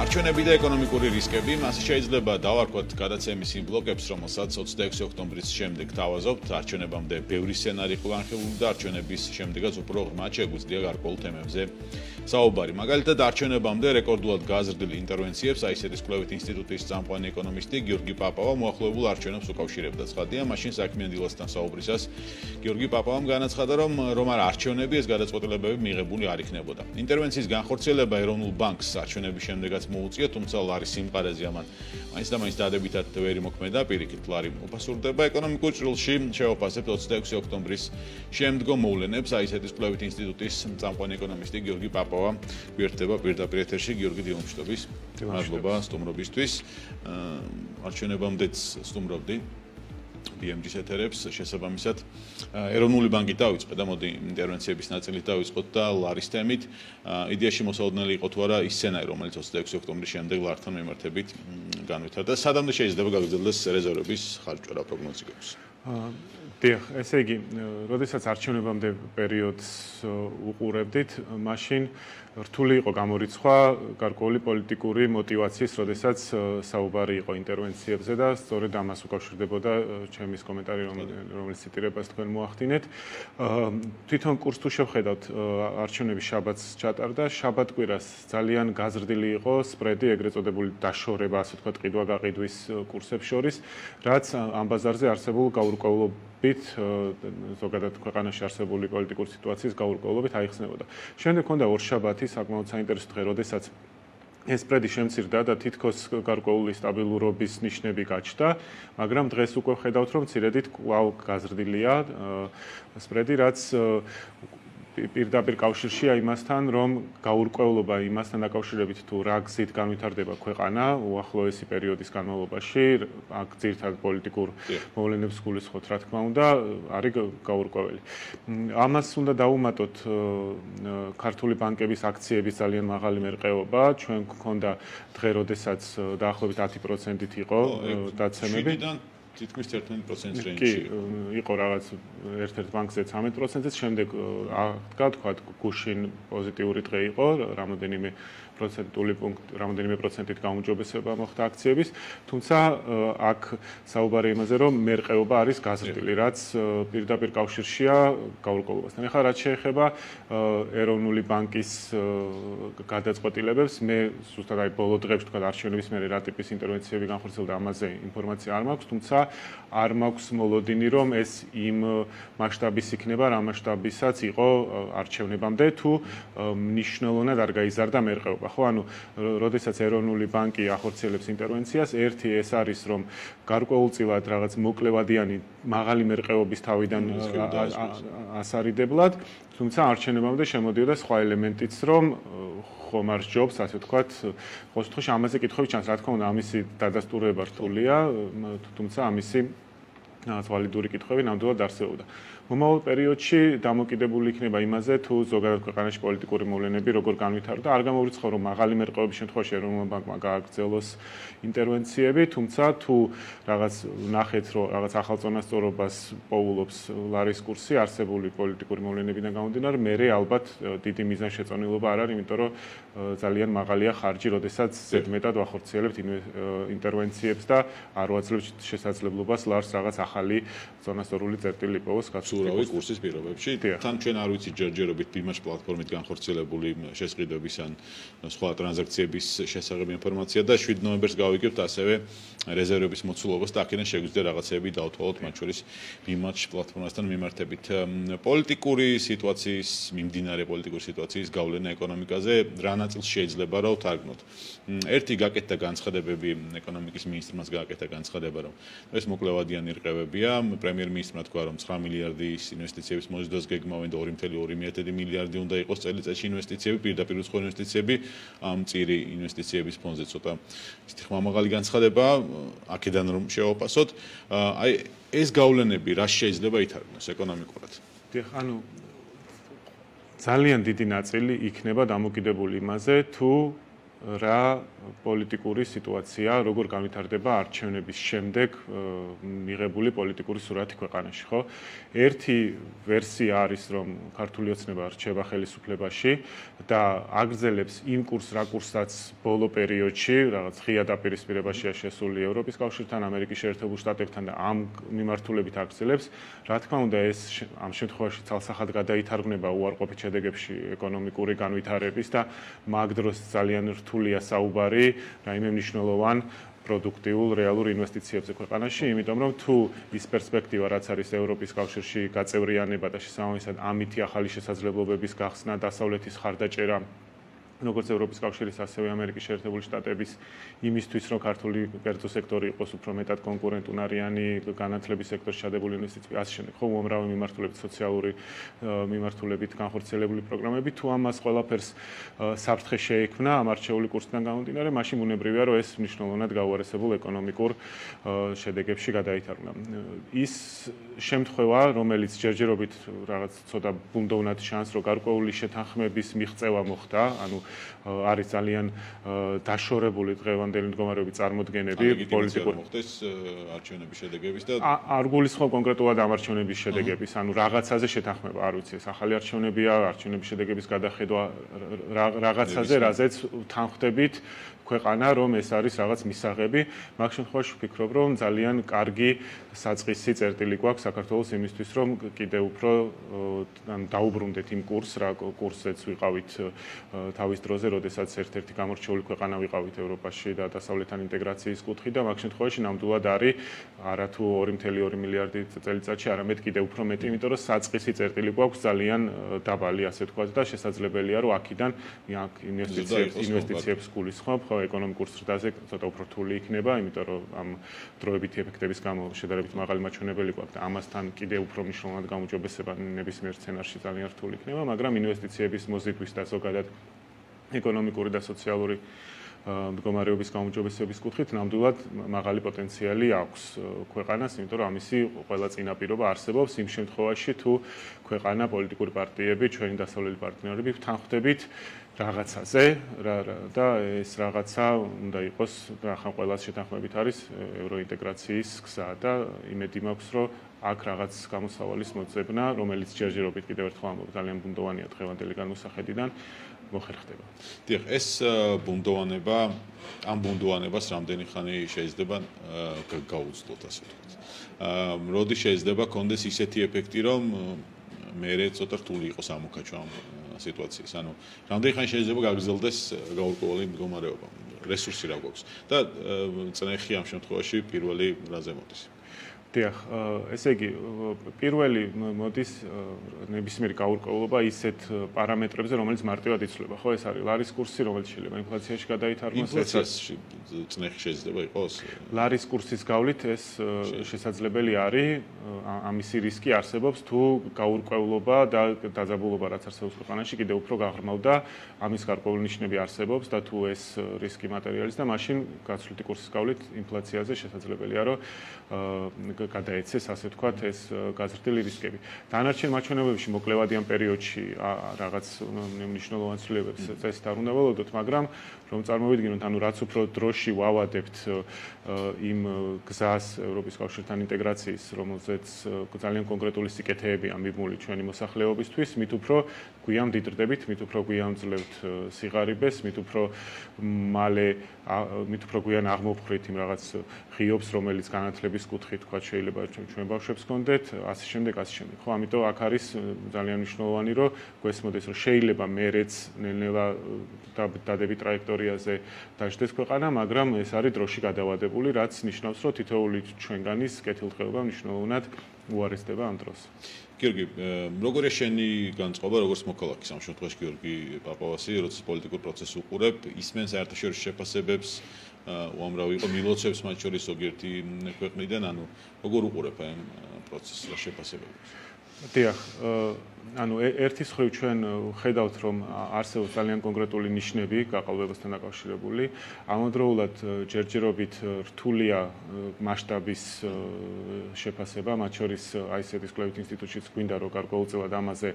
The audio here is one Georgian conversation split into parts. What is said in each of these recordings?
არჩევნები და ეკონომიკური რისკები, მას შეიძლება დავარქვათ გადაცემის იმ ბლოკებს, რომელსაც 26 ოქტომბრის შემდეგ თავაზობთ. არჩევნებამდე ბევრი სცენარი იყო განხილული და არჩევნების შემდეგაც უფრო ღრმად შეგვიძლია გარკვეულ თემებზე საუბარი. მაგალითად, არჩევნებამდე რეკორდულად გაზრდილ ინტერვენციებს აისეთის კვლევით ინსტიტუტის წამყვანი ეკონომისტი გიორგი პაპავა მოახლოებულ არჩევნებს უკავშირებდა. ცხადია, მაშინ საქმიან დილასთან საუბრისას გიორგი პაპავამ განაცხადა, რომ არ არჩევნები ეს გადაწყვეტილებები მიღებული არ იქნებოდა. ინტერვენციის განხორციელება ეროვნულ ბანკს არჩევნების შემდეგაც მოუწია, თუმცა ლარის სიმყარეზე ამან მაინც და მაინც დადებითად ვერ იმოქმედა. პირიქით, ლარი უფასურდება ეკონომიკურ ჭრილში. შევაფასებთ 26 ოქტომბრის შემდგომ მოვლენებს. აისეთის კვლევით ინსტიტუტის წამყვანი ეკონომისტი გიორგი პაპავა გვერდება პირდაპირ ეთერში. გიორგი, დილომშვიდობის. მადლობა სტუმრობისთვის. არჩევნებამდეც სტუმრობდი BMG-ს ეთერებს, შესაბამისად ეროვნული ბანკით დავიწყე და მოდი ინტერვენციების ნაწილით დავიწყოთ და ლარის თემით. იდეაში მოსაოდნელი იყო თუ არა ის სცენარი, რომელიც 26 ოქტომბრის შემდეგ ლართან მიმართებით განვითარდა. სადამდე შეიძლება გაგრძელდეს რეზერვების ხარჯვა პროგნოზიკებს? დიახ, ესე იგი, როდესაც არჩევნებამდე პერიოდს უყურებდით, მაშინ რთული იყო გამორიცხვა გარკვეული პოლიტიკური მოტივაციის, როდესაც საუბარი იყო ინტერვენციებზე და სწორედ ამას უკავშირდებოდა ჩემის კომენტარი, რომელიც ციტირებას თქვენ მოახდინეთ. თვითონ კურსს თუ შევხედავთ, არჩევნების შაბათს ჩატარდა, შაბათ-კვირას ძალიან გაზრდილი იყო სპრედი, ეგრეთ წოდებული დაშორება, ასე ვთქვათ, ყიდვა-გაყიდვის კურსებს შორის, რაც ამ ბაზარზე არსებულ გაურკვევლობით ზოგადად ქვეყანაში არსებული პოლიტიკური სიტუაციის გაურკვევლობით აიხსნებოდა. შემდეგ ჰქონდა ორშაბათი, საკმაოდ საინტერესო დღე, როდესაც ეს სპრედი შემცირდა და თითქოს გარკვეული სტაბილურობის ნიშნები გაჩნდა, მაგრამ დღეს უკვე ვხედავთ, რომ მცირედით კვლავ გაზრდილია სპრედი, რაც პირდაპირ კავშირშია იმასთან, რომ გაურკვევლობა იმასთან დაკავშირებით თუ რა გზით განვითარდება ქვეყანა უახლოესი პერიოდის განმავლობაში, აქ ძირითადად პოლიტიკურ მოვლენებს გულისხმობთ, რა თქმა უნდა, არის გაურკვეველი. ამას უნდა დაუმატოთ ქართული ბანკების აქციების ძალიან მაღალი მერყეობა, ჩვენ გქონდა დღე, როდესაც დაახლოებით 10%-ით იყო დაცემები. თითქმის 11% კი, რეინჯში. იყო რაღაც ერთ-ერთ ბანკზე 13%-ით, შემდეგ თქვა გუშინ პოზიტიური დღე იყო, რამოდენიმე პროცენტით გაუმჯობესება მოხდა აქციების, თუმცა აქ საუბარი იმაზე, რომ მერყეობა არის გაზრდილი, რაც პირდაპირ კავშირშია გაურკვევლობასთან. ეხლა რაც შეეხება ეროვნული ბანკის გადაწყვეტილებებს, მე ზუსტად აი ბოლო დღეებში თქვა არჩევნების მერე რა ტიპის ინტერვენციები განხორციელდა, ამაზე ინფორმაცია არ მაქვს, თუმცა არ მაქვს მოლოდინი, რომ ეს იმ მასშტაბის იქნება, რა მასშტაბისაც იყო არჩევნებამდე, თუ მნიშვნელოვნად არ გაიზარდა მერყეობა. ხო, ანუ როდესაც ეროვნული ბანკი ახორციელებს ინტერვენციას, ერთი ეს არის, რომ გარკვეულწილად რაღაც მოკლევადიანი მაღალი მერყეობის თავიდან ასარიდებლად, თუმცა არჩევნებამდე შემოდიოდა სხვა ელემენტიც, რომ ხომ არ ჯობს, ასე ვთქვათ, ყოველ შემთხვევაში ამაზე კითხვები ჩანს, რა თქმა უნდა, ამისი დადასტურება რთულია, თუმცა ამისი ვალიდური კითხვები ნამდვილად არსებობდა. მომავალ პერიოდში დამოკიდებული იქნება იმაზე, თუ ზოგადად ქვეყანაში პოლიტიკური მოვლენები როგორ განვითარდა. არ გამოვრიცხავ, რომ მაღალი მერყეობის შემთხვევაში ეროვნულმა ბანკმა გააგრძელოს ინტერვენციები, თუმცა თუ რაღაც ნახეთ, რომ რაღაც ახალ წონასწორობას პოულობს ლარის კურსი არსებული პოლიტიკური მოვლენებიდან გამომდინარე, მერე ალბათ დიდი მიზანშეწონილობა არ არის, იმიტომ რომ ძალიან მაღალია ხარჯი, როდესაც ზედმეტად ვახორციელებთ ინტერვენციებს და არ ვაძლევთ შესაძლებლობას ლარს რაღაც ახალი წონასწორული წერტილი იპოვოს ურავი კურსის პირობებში. თან ჩვენ არ ვიცით ჯერჯერობით ბიმაშ პლატფორმით განხორციელებული შესყიდვების ან სხვა ტრანზაქციების შესახებ ინფორმაცია და 7 ნოემბერს გავიგებთ ასევე რეზერვების მოცულობას და აქედან შეგვიძლია რაღაცეები დავთვალოთ, მათ შორის ბიმაშ პლატფორმასთან მიმართებით. პოლიტიკური სიტუაციის გავლენა ეკონომიკაზე რა ნაწილს შეიძლება რა ვთარგმნოთ? ერთი გაკეთდა განცხადებები, ეკონომიკის მინისტრმაც გააკეთა განცხადება, რომ ეს მოკლევადიანი რყევებია, პრემიერ-მინისტრმა თქვა, რომ 9 მილიარდის ინვესტიციების მოზიდვას გეგმავენ და 2.2 მილიარდი უნდა იყოს წელიწადში ინვესტიციები, პირდაპირ უცხო ინვესტიციები, ამ წირი ინვესტიციების ფონზე ცოტა ისეთი ხმამაღალი განცხადება, აქედან რომ შევაფასოთ, აი ეს გავლენები რა შეიძლება ითარგმნოს ეკონომიკურად? დიახ, ანუ ძალიან დიდი ნაწილი იქნება დამოკიდებული იმაზე, თუ რა პოლიტიკური სიტუაცია, როგორ განვითარდება არჩევნების შემდეგ მიღებული პოლიტიკური სურათი ქვეყანაში, ხო? ერთი ვერსია არის, რომ ქართული ოცნება რჩება ხელისუფლებაში და აგრძელებს იმ კურსს, რა კურსაც ბოლო პერიოდში, რაღაც ღია დაპირისპირებაშია შესული ევროპის კავშირთან, ამერიკის შეერთებულ შტატებთან და ამ მიმართულებით აგრძელებს. რა თქმა უნდა, ეს ამ შემთხვევაში ცალსახად გადაითარგმნება უარყოფით შედეგებში ეკონომიკური განვითარების და მაგ დროს ძალიან რთულია საუბარი რაიმე მნიშვნელოვან პროდუქტიულ რეალურ ინვესტიციებზე ქვეყანაში, იმიტომ რომ თუ ის პერსპექტივა, რაც არის ევროპის კავშირში გაწევრიანება და შესაბამისად ამითი ახალი შესაძლებლობების გახსნა, დასავლეთის ხარდაჭერა როგორც ევროპის კავშირის, ასევე ამერიკის შეერთებული შტატების იმისთვის, რომ ქართული კერძო სექტორი იყოს უფრო მეტად კონკურენტუნარიანი, განათლების სექტორში ჩადებული ინვესტიციები, ასე შემდეგ, ხო, უამრავი მიმართულებით, სოციალური მიმართულებით განხორციელებული პროგრამები, თუ ამას ყველაფერს საფრთხე შეექმნა ამ არჩეული კურსიდან გამომდინარე, მაშინ ბუნებრივია, რომ ეს მნიშვნელოვნად გაუარესებულ ეკონომიკურ შედეგებში გადაითარგმნა. ის შემთხვევა, რომელიც ჯერჯერობით რაღაც ცოტა ბუნდოვნად ჩანს, რომ გარკვეული შეთანხმების მიღწევა მოხდა, ანუ არის ძალიან დაშორებული დღევანდელი მდგომარეობის წარმოდგენები პოლიტიკური მოხდეს არჩევნების შედეგების და არ გულისხმობ კონკრეტულად ამ არჩევნების შედეგების, ანუ რაღაცაზე შეთანხმება, არ ვიცი, ეს ახალი არჩევნებია, არჩევნების შედეგების გადახედვა რაღაცაზე, რაზეც თანხმდებით ქვეყანა, რომ ეს არის რაღაც მისაღები, მაგ შემთხვევაში ვფიქრობ, რომ ძალიან კარგი საწყისი წერტილი გვაქვს საქართველოს იმისთვის, რომ კიდევ უფრო დაუბრუნდეთ იმ კურსს, რა კურსზეც ვიყავით თავის დროზე, როდესაც ერთ-ერთი გამორჩეული ქვეყანა ვიყავით ევროპაში და დასავლეთთან ინტეგრაციის კუთხით და მაგ შემთხვევაში ნამდვილად არის არა თუ 2.2 მილიარდი წელიწადში, არამედ კიდევ უფრო მეტი, იმიტომ რომ საწყისი წერტილი გვაქვს ძალიან დაბალი, ასე ვთქვათ და შესაძლებელია, რომ აქედან ინვესტიციებს გულისხმობ, ხო, ეკონომიკურ ზრდაზე ცოტა უფრო რთული იქნება, იმიტომ რომ ამ დროებითი ეფექტების გამო შედარებით მაღალი მაჩვენებელი გვაქვს და ამასთან კიდევ უფრო მნიშვნელოვნად გამოუჯობესება ნებისმიერ სცენარში ძალიან რთული იქნება, მაგრამ ინვესტიციების მოზიდვის და ზოგადად ეკონომიკური და სოციალური მდგომარეობის გაუმჯობესების კუთხით ნამდვილად მაღალი პოტენციალი აქვს ქვეყანას, იმიტომ რომ ამისი ყველა წინაპირობა არსებობს იმ შემთხვევაში, თუ ქვეყანა პოლიტიკური პარტიები, ჩვენი დასავლელი პარტნიორები თანხმდებით რაღაცაზე და ეს რაღაცა უნდა იყოს და ახლა ყველას შეთანხმებით არის ევროინტეგრაციის გზა და იმედი მაქვს, რომ აქ რაღაც გამოსავალის მოძებნა, რომელიც ჯერჯერობით კიდევ ერთხელ ამბობ, ძალიან ბუნდოვანია დღევანდელი განმოსახედიდან მოხერხდება. დიახ, ეს ბუნდოვანება, ამ ბუნდოვანებას რამდენი ხანი შეიძლება გაუძლოთ, ასე ვთქვათ. როდი შეიძლება კონდეს ისეთი ეფექტი, რომ მე ცოტა რთული იყოს ამოქაჩვა ამ სიტუაციის. ანუ რამდენი ხანი შეიძლება გაგრძელდეს გაურკვეველი მდგომარეობა, რესურსი რა გვაქვს და წნეხი ამ შემთხვევაში პირველი რაზე მოდის. დიახ, ესე იგი, პირველი მოდის ნებისმიერი გაურკვევლობა ისეთ პარამეტრებზე, რომელიც მარტივად იცვლება, ხო, ეს არის ლარის კურსი, რომელიც შეიძლება ინფლაციაში გადაითარგმნოს, ინფლაციაში წნეხი შეიძლება იყოს. ლარის კურსის გავლით ეს შესაძლებელი არის, ამისი რისკი არსებობს, თუ გაურკვევლობა და დაძაბულობა რაც არსებობს ქვეყანაში, კიდევ უფრო გაღრმავდა, ამის გარკვეული ნიშნები არსებობს და თუ ეს რისკი მატერიალიზდა, მაშინ გაცვლითი კურსის გავლით ინფლაციაზე შესაძლებელია, რომ გადაეცეს, ასე ვთქვათ, ეს გაზრდილი რისკები. დანარჩენ მაჩვენებებში მოკლევადიან პერიოდში რაღაც მნიშვნელოვან ცვლილებებს წესით არ უნდა ველოდოთ, მაგრამ რომ წარმოვიდგინოთ, ანუ რაც უფრო დროში ვავადებთ იმ გზას ევროპის კავშირთან ინტეგრაციის, რომელზეც ძალიან კონკრეტული სიკეთეებია მიბმული ჩვენი მოსახლეობისთვის, მით უფრო გვიან დიდრდებით, მით უფრო გვიან ძლევთ სიღარიბეს, მით უფრო მალე, მით უფრო გვიან აღმოფხრით იმ რაღაც ღიობს, რომელიც განათლების კუთხით თქვა შეიძლება ჩვენ ბავშვებს გქონდეთ, ასე შემდეგ. ხო, ამიტომ აქ არის ძალიან მნიშვნელოვანი, რომ გვესმოდეს, რომ შეიძლება მერეც ნელ-ნელა დადებით ტრაექტორიაზე დაждდეს ქვეყანა, მაგრამ ეს არის დროში გადავადებული, რაც ნიშნავს, რომ თითოეული ჩვენგანის კეთილდღეობა მნიშვნელოვნად უარესდება ამ დროს. გიორგი, როგორია შენი განწყობა, როგორც მოქალაქის ამ შემთხვევაში გიორგი პაპავასი, როცა პოლიტიკურ პროცესს უყურებ, ისმენს საერთაშორისო შეფასებებს, უამრავი იყო მილოცებს მათ შორის ზოგიერთი ქვეყნიდან, ანუ როგორ უყურებ ამ პროცესს და შეფასებებს? დიახ, ანუ ერთი მხრივ ჩვენ ხედავთ, რომ არსებობს ძალიან კონკრეტული ნიშნები გაყალბებასთან დაკავშირებული. ამავდროულად ჯერჯერობით რთულია მასშტაბის შეფასება, მათ შორის ICT-ის კვლევით ინსტიტუტშიც გვინდა, რომ გარკვეულწილად ამაზე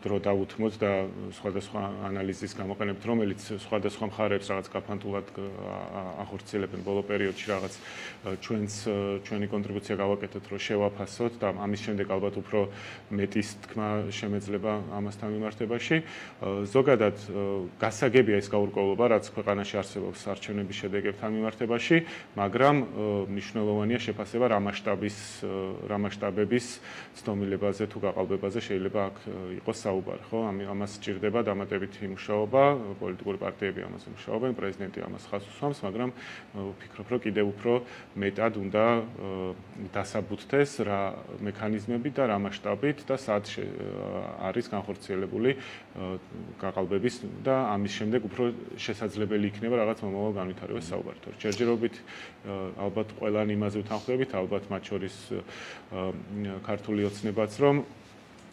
დრო დაუთმოთ და სხვადასხვა ანალიზის გამოყენებთ, რომელიც სხვადასხვა მხარეებს რაღაც გაფანტულად ახორციელებენ ბოლო პერიოდში რაღაც ჩვენი კონტრიბუცია გავაკეთოთ, რომ შევაფასოთ და ამის შემდეგ ალბათ უფრო მეტის თქმა შემეძლება ამასთან მიმართებაში. ზოგადად გასაგებია ეს გაურკვევლობა, რაც ქვეყანაში არსებობს არჩევნების შედეგებთან მიმართებაში, მაგრამ მნიშვნელოვანია შეფასება რა მასშტაბების ცნობილებაზე თუ გაყალბებაზე შეიძლება აქ იყოს საუბარი, ხო? ამას სჭირდება დამატებითი მუშაობა, პოლიტიკური პარტიები ამაზე მუშაობენ, პრეზიდენტი ამას ხაზს უსვამს, მაგრამ ვფიქრობ, რომ კიდევ უფრო მეტად უნდა დასაბუთდეს რა მექანიზმები და რა მასშტაბით და სად არის განხორციელებული გაყალბების და ამის შემდეგ უფრო შესაძლებელი იქნება რაღაც მომავალ განვითარებას საუბარი. თორე ჯერჯერობით ალბათ ყველანი იმაზე ვთანხმდებით, ალბათ მათ შორის ქართული ოცნებაც, რომ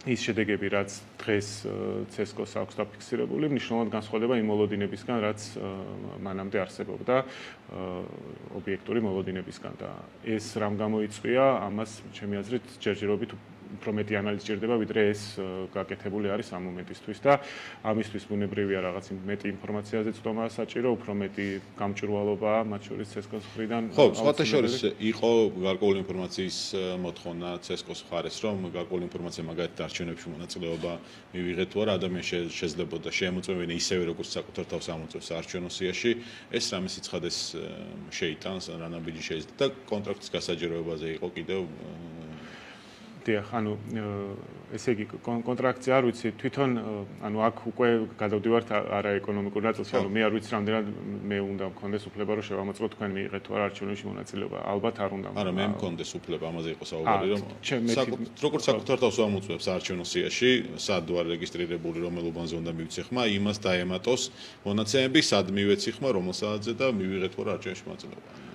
ის შედეგები, რაც დღეს CSKO-ს აქვს დაფიქსირებული, მნიშვნელოვნად განსხვავდება იმ მოლოდინებისგან, რაც მანამდე არსებობდა ობიექტური მოლოდინებისგან და ეს რამ გამოიწვია, ამას ჩემი აზრით ჯერჯერობით უფრო მეტი ანალიზი სჭირდება, ვიდრე ეს გაკეთებული არის ამ მომენტისთვის და ამისთვის ბუნებრივია რაღაც მეტი ინფორმაციაზე წვდომა საჭირო, უფრო მეტი გამჭვირვალობა მათ შორის CSKO-ს მხრიდან. ხო, სხვათა შორის იყო გარკვეული ინფორმაციის მოთხოვნა CSKO-ს მხარეს, რომ გარკვეული ინფორმაცია მაგალითად არჩევნებში მონაწილეობა მივიღეთ თუ არა, ადამიანს შეძლებოდა შეემოწმებინა ისევე როგორც საკუთარ თავს ამოწევს არჩევნო სიაში, ეს რამე სიცხადეს შეიტანს, რა ნაბიჯი შეიძლება და კონტრაქტის გასაჯეროებაზე იყო კიდევ დიახ, ანუ ესე იგი კონტრაქტზე არ ვიცი, თვითონ ანუ აქ უკვე გადავდივართ არაეკონომიკურ ნაწილში, ანუ მე არ ვიცი რამდენად მე უნდა მქონდეს უფლება რომ შევამოწმო თქვენ მიიღეთ თუ არა არჩევნებში მონაწილეობა, ალბათ არ უნდა. არა, მე მქონდეს უფლება, ამაზე იყო საუბარი, რომ როგორც საკუთარ თავს ამოწმებს არჩევნო სიაში, სად ვარ რეგისტრირებული, რომელ უბანზე უნდა მივცე ხმა, იმას დაემატოს მონაცემები, სად მივეცი ხმა, რომელ საათზე და მივიღეთ თუ არა არჩევნებში მონაწილეობა.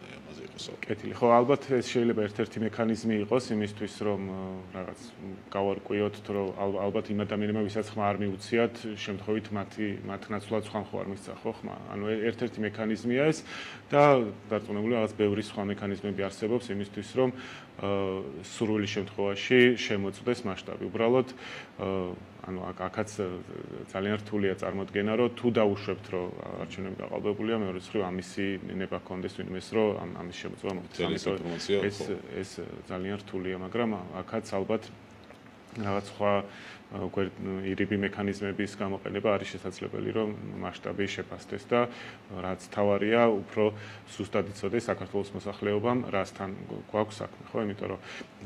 კეთილი. ხო, ალბათ ეს შეიძლება ერთ-ერთი მექანიზმი იყოს იმისთვის, რომ რაღაც გავარკვიოთ, რომ ალბათ იმ ადამიანებმა, ვისაც ხმა არ მიუციათ, შემთხვევით მათ ნაცვლად სხვა ხო არ მისცა ხო ხმა. ანუ ერთ-ერთი მექანიზმია ეს და დარწმუნებული რაღაც ბევრი სხვა მექანიზმები არსებობს იმისთვის, რომ სრული შემთხვევაში შემოწდეს მასშტაბი. უბრალოდ ანუ აქაც ძალიან რთულია წარმოდგენა, რომ თუ დაუშვებთ, რომ არჩევნები გაყალბებულია, მეორე მხრივ ამისი ნება ჰქონდეს ვინმეს, რომ ამის შემოწმა მოხდეს. ეს ძალიან რთულია, მაგრამ აქაც ალბათ რაღაც სხვა უკვე ირიბი მექანიზმების გამოყენება არის შესაძლებელი, რომ მასშტაბი შეფასდეს და რაც თავარია, უფრო სუსტად იცოდეს საქართველოს მოსახლეობამ, რასთან გვაქვს საქმე, ხო? იმიტომ რომ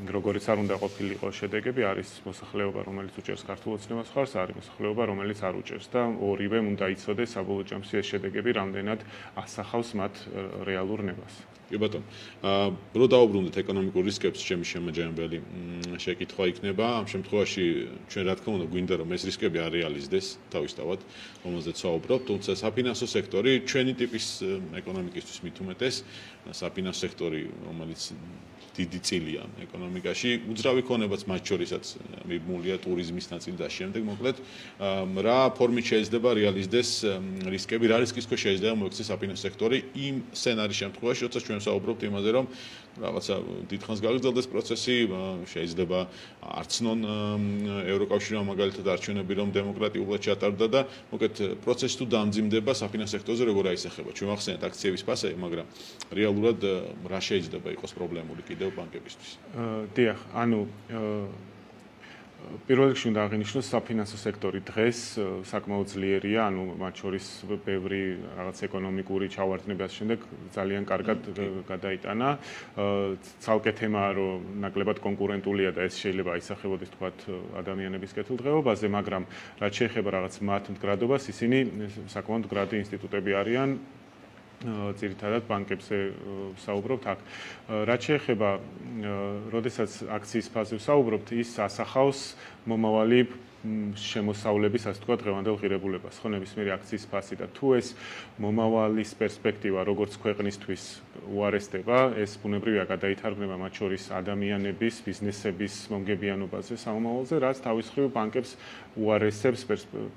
როგორიც არ უნდა ყოფილიყო შედეგები, არის მოსახლეობა, რომელიც უჭერს ქართულ ოცნებას ხარს, არის მოსახლეობა, რომელიც არ უჭერს და ორივემ უნდა იცოდეს საბოლოო ჯამში ეს შედეგები რამდენად ასახავს მათ რეალურ ნებას. კი ბატონო. რო დაუბრუნდეთ ეკონომიკურ რისკებს, ჩემი შემაჯამებელი შეკითხვა იქნება. ამ შემთხვევაში ჩვენ რა თქმა უნდა გვინდა რომ ეს რისკები არ რეალიზდეს თავისთავად, რომელზეც ვაუბრობთ, თუმცა საფინანსო სექტორი ჩვენი ტიპის ეკონომიკისთვის მით უმეტეს, საფინანსო სექტორი, რომელიც დიდი წილია ეკონომიკაში, უძრავი ქონებაც მათ შორისაც მიბმულია ტურიზმის ნაწილი და შემდეგ მოკლედ რა ფორმით შეიძლება რეალიზდეს რისკები, რა რისკის ქვეშ შეიძლება მოექცეს საფინანსო სექტორი იმ სცენარის შემთხვევაში, როცა ჩვენ საუბრობთ იმაზე, რომ რაღაცა დიდხანს გაგრძელდეს პროცესი, შეიძლება არცნონ ევროკავშირმა მაგალითად არჩევნები, რომ დემოკრატიულად ჩატარდა და მოკლედ პროცესი თუ დამძიმდება საფინანსო სექტორზე როგორ აისახება. ჩვენ ვახსენეთ აქციების ფასები, მაგრამ რეალურად რა შეიძლება იყოს პრობლემული კიდევ ბანკებისთვის. დიახ, ანუ პირველ რიგში უნდა აღინიშნოს საფინანსო სექტორი დღეს საკმაოდ ძლიერია, ანუ მათ შორის ბევრი რაღაც ეკონომიკური ჩავარდნების შემდეგ ძალიან კარგად გადაიტანა. ცალკე თემაა, რომ ნაკლებად კონკურენტულია და ეს შეიძლება აისახებოდეს თქვათ ადამიანების კეთილდღეობაზე, მაგრამ რაც შეეხება რაღაც მათ მდგრადობას, ისინი საკმაოდ მდგრადი ინსტიტუტები არიან. ძირითადად ბანკებზე საუბრობთ აქ. რაც შეეხება, როდესაც აქციის ფაზზე საუბრობთ, ის ასახავს მომავალი შემოსავლების, ასე ვთქვათ, დღევანდელ ღირებულებას, ხო, ნებისმიერი აქციის ფასი და თუ ეს მომავალის პერსპექტივა როგორც ქვეყნისთვის უარესდება, ეს ბუნებრივია გადაითარგმნება მათ შორის ადამიანების, ბიზნესების მომგებიანობაზე სამომავალზე, რაც თავის მხრივ ბანკებს უარესებს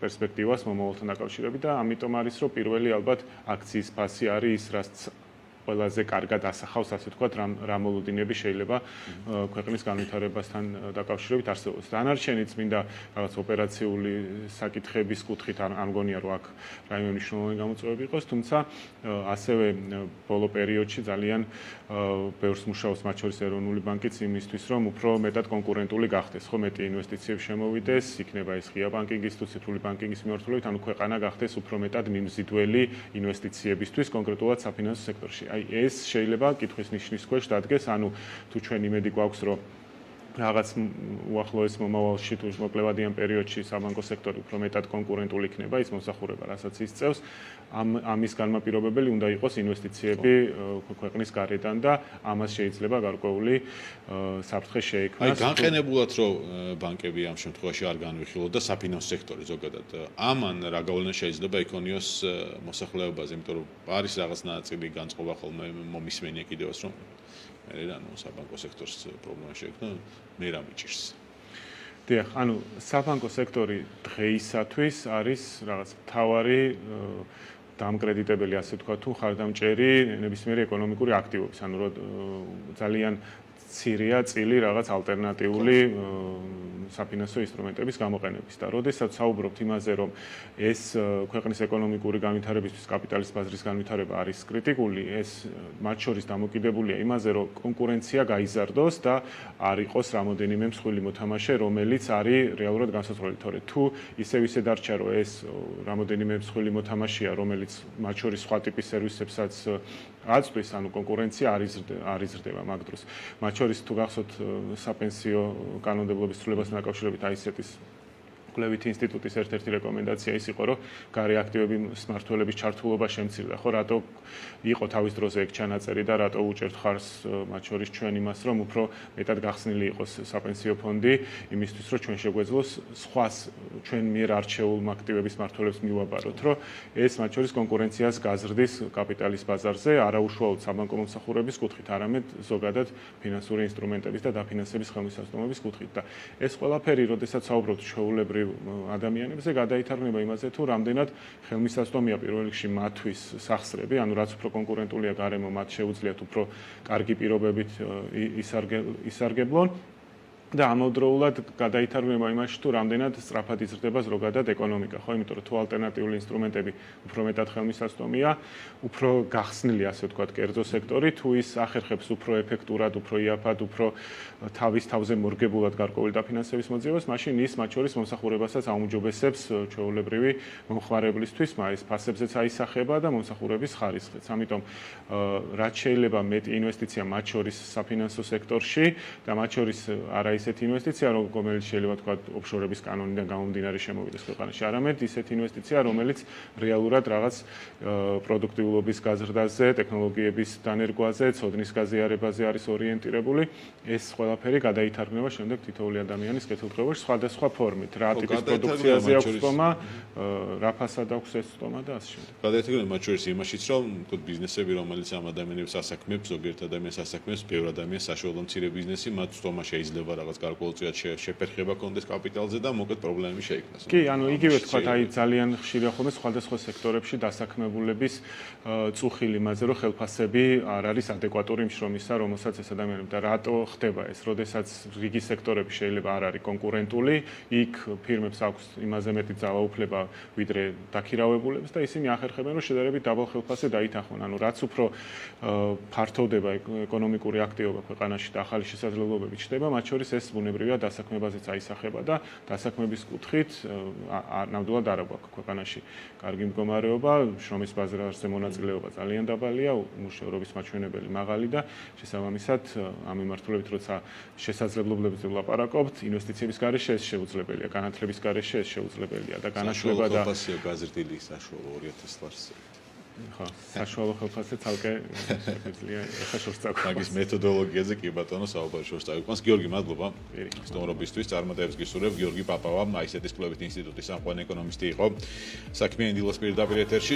პერსპექტივას მომავალთან დაკავშირებით და ამიტომ არის, რომ პირველი ალბათ აქციის ფასი არის ის, რაც ყველაზე კარგად ასახავს, ასე ვთქვათ, რა მოლოდინები შეიძლება ქვეყნის განვითარებასთან დაკავშირებით არსებობს. დანარჩენიც მინდა რაღაც ოპერაციული საკითხების კუთხით არ მგონია, რომ აქ რაიმე მნიშვნელოვანი გამოწვევები იყოს, თუმცა ასევე ბოლო პერიოდში ძალიან ბევრს მუშაობს მათ შორის ეროვნული ბანკიც იმისთვის, რომ უფრო მეტად კონკურენტული გახდეს, ხო, მეტი ინვესტიციები შემოვიდეს, იქნება ეს ღია ბანკინგის თუ ციფრული ბანკინგის მიმართულებით, ანუ ქვეყანა გახდეს უფრო მეტად მიმზიდველი ინვესტიციებისთვის, კონკრეტულად საფინანსო სექტორში. აი ეს შეიძლება კითხვის ნიშნის ქვეშ დადგეს, ანუ თუ ჩვენ იმედი გვაქვს, რომ რაღაც უახლოეს მომავალში თუ მოკლევადიან პერიოდში საბანკო სექტორი უფრო მეტად კონკურენტული იქნება, ის მომსახურება, რასაც ისწევს, ამის განმაპირობებელი უნდა იყოს ინვესტიციები ქვეყნის გარედან და ამას შეიძლება გარკვეული საფრთხე შეექმნას. აი განყენებულად რომ ბანკები ამ შემთხვევაში არ განვიხილოთ და საფინანსო სექტორი ზოგადად ამან რა გავლენა შეიძლება იქონიოს მოსახლეობაზე, იმიტომ რომ არის რაღაც ნაწილი განწყობა ხოლმე მომისმენია კიდევაც რომ მე რანუ საბანკო სექტორს პრობლემა შეექმნა, მე რა მიჭირს. დიახ, ანუ საბანკო სექტორი დღეისათვის არის რაღაც მთავარი დამკრედიტებელი, ასე ვთქვათ, თუ ხარდამჭერი ნებისმიერი ეკონომიკური აქტივობის, ანუ ძალიან მცირეა წილი რაღაც ალტერნატიული საფინანსო ინსტრუმენტების გამოყენების და როდესაც საუბრობთ იმაზე, რომ ეს ქვეყნის ეკონომიკური განვითარებისთვის კაპიტალის ბაზრის განვითარება არის კრიტიკული, ეს მათ შორის დამოკიდებულია იმაზე, რომ კონკურენცია გაიზარდოს და არ იყოს რამოდენიმე მსხვილი მოთამაშე, რომელიც არის რეალურად განსაზღვრელი, თორე თუ ისე დარჩა, რომ ეს რამოდენიმე მსხვილი მოთამაშეა, რომელიც მათ შორის სხვა ტიპის სერვისებსაც აწვდის, ანუ კონკურენცია არ იზრდება მაგ დროს. მათ შორის თუ გახსოვთ საპენსიო კანონმდებლობის ცვლილებასთან დაკავშირებით აისეტის კვლევითი ინსტიტუტის ერთ-ერთი რეკომენდაცია ის იყო, რომ გარე აქტივების მმართველების ჩართულობა შემცირდა, ხო, რატო იყო თავის დროზე ეგ ჩანაწერი და რატო უჭერთ ხარს მათ შორის ჩვენ იმას, რომ უფრო მეტად გახსნილი იყოს საპენსიო ფონდი, იმისთვის, რომ ჩვენ შეგვეძლოს სხვას ჩვენ მიერ არჩეულ აქტივების მმართველებს მივაბაროთ, რომ ეს მათ შორის კონკურენციას გაზრდის კაპიტალის ბაზარზე, არაუშუალოდ საბანკო მომსახურების კუთხით, არამედ ზოგადად ფინანსური ინსტრუმენტების და დაფინანსების ხელმისაწვდომობის კუთხით და ეს ყველაფერი, როდესაც საუბრობთ ჩვეულებრივ ადამიანებზე გადაითარგმნება იმაზე, თუ რამდენად ხელმისაწვდომია პირველ რიგში მათთვის სახსრები, ანუ რაც უფრო კონკურენტულია გარემო, მათ შეუძლიათ უფრო კარგი პირობებით ისარგებლონ და ამავდროულად გადაითარგმნება იმაში, თუ რამდენად სწრაფად იზრდება ზოგადად ეკონომიკა, ხო, იმიტომ რომ თუ ალტერნატიული ინსტრუმენტები უფრო მეტად ხელმისაწვდომია, უფრო გახსნილია, ასე ვთქვათ, კერძო სექტორი, თუ ის ახერხებს უფრო ეფექტურად, უფრო იაფად, უფრო თავის თავზე მორგებულად გარკვეული დაფინანსების მოძიებას, მაშინ ის მათ შორის მომსახურებასაც აუმჯობესებს ჩვეულებრივი მომხმარებლისთვის, ის ფასებზეც აისახება და მომსახურების ხარისხიც. ამიტომ რაც შეიძლება მეტი ინვესტიცია მათ შორის საფინანსო სექტორში და მათ შორის არა ისეთი ინვესტიცია, რომელიც შეიძლება თქვა ოფშორების კანონიდან გამომდინარე შემოვიდეს ქვეყანაში, არამედ ისეთი ინვესტიცია, რომელიც რეალურად რაღაც პროდუქტიულობის გაზრდაზე, ტექნოლოგიების დანერგვაზე, ცოდნის გაზიარებაზე არის ორიენტირებული. ეს ყველაფერი გადაითარგმნება შემდეგ თითოეული ადამიანის კეთილდღეობაში სხვადასხვა ფორმით. რა ტიპის პროდუქციაზე აქვს სტომა, რა ფასად აქვს ეს სტომა და ასე შემდეგ. გადაითარგმნება მათ შორის იმაშიც, რომ თქო ბიზნესები, რომელიც ამ ადამიანებს ასაქმებს, ზოგიერთ ადამიანს ასაქმებს, ბევრ ადამიანს საშუალო მცირე ბიზნესი, მათ სტომა შეიძლება რაღაც გარკვეულწილად შეფერხება კონდეს კაპიტალზე და მოკეთ პრობლემები შეიქმნას. კი, ანუ იგივე თქვათ, აი ძალიან ხშირია ხოლმე სხვადასხვა სექტორებში დასაქმებულების წუხილი იმაზე, რომ ხელფასები არ არის ადეკვატური იმ შრომისა, რომელსაც ეს ადამიანები და რატო ხდება ეს, როდესაც რიგი სექტორები შეიძლება არ არის კონკურენტული, იქ ფირმებს აქვს იმაზე მეტი ძალაუფლება, ვიდრე დაქირავებულებს და ისინი ახერხებენ, რომ შედარებით დაბალ ხელფასზე დაითანხმონ. ანუ რაც უფრო ფართოვდება ეკონომიკური აქტივობა ქვეყანაში და ახალი შესაძლებლობები ჩნდება, მათ შორის ეს ბუნებრივია დასაქმებაზეც აისახება და დასაქმების კუთხით ნამდვილად არ აქვს ქვეყანაში კარგი მდგომარეობა, შრომის ბაზარზე მონაწილეობა ძალიან დაბალია, უმუშევრობის მაჩვენებელი მაღალი და შესაბამისად ამ მიმართულებით როცა შესაძლებლობებზე ვლაპარაკობთ, ინვესტიციების გარეშე ეს შეუძლებელია, განათლების გარეშე ეს შეუძლებელია და განათლება და ხელფასია გაზრდილი საშუალო 2000 ლარს. ხო, საშუალო ხელფასზე ცალკე შეგვიძლია ეხა შორს წაგვიყვანს. მაგის მეთოდოლოგიაზე კი ბატონო საუბარი შორს წაგვიყვანს. გიორგი, მადლობა. სტუმრობისთვის წარმატებებს გისურვებ. გიორგი პაპავა, აისეტის კვლევით ინსტიტუტის სამყარო ეკონომისტი იყო. საქმიანი დილას პირდაპირ ეთერში.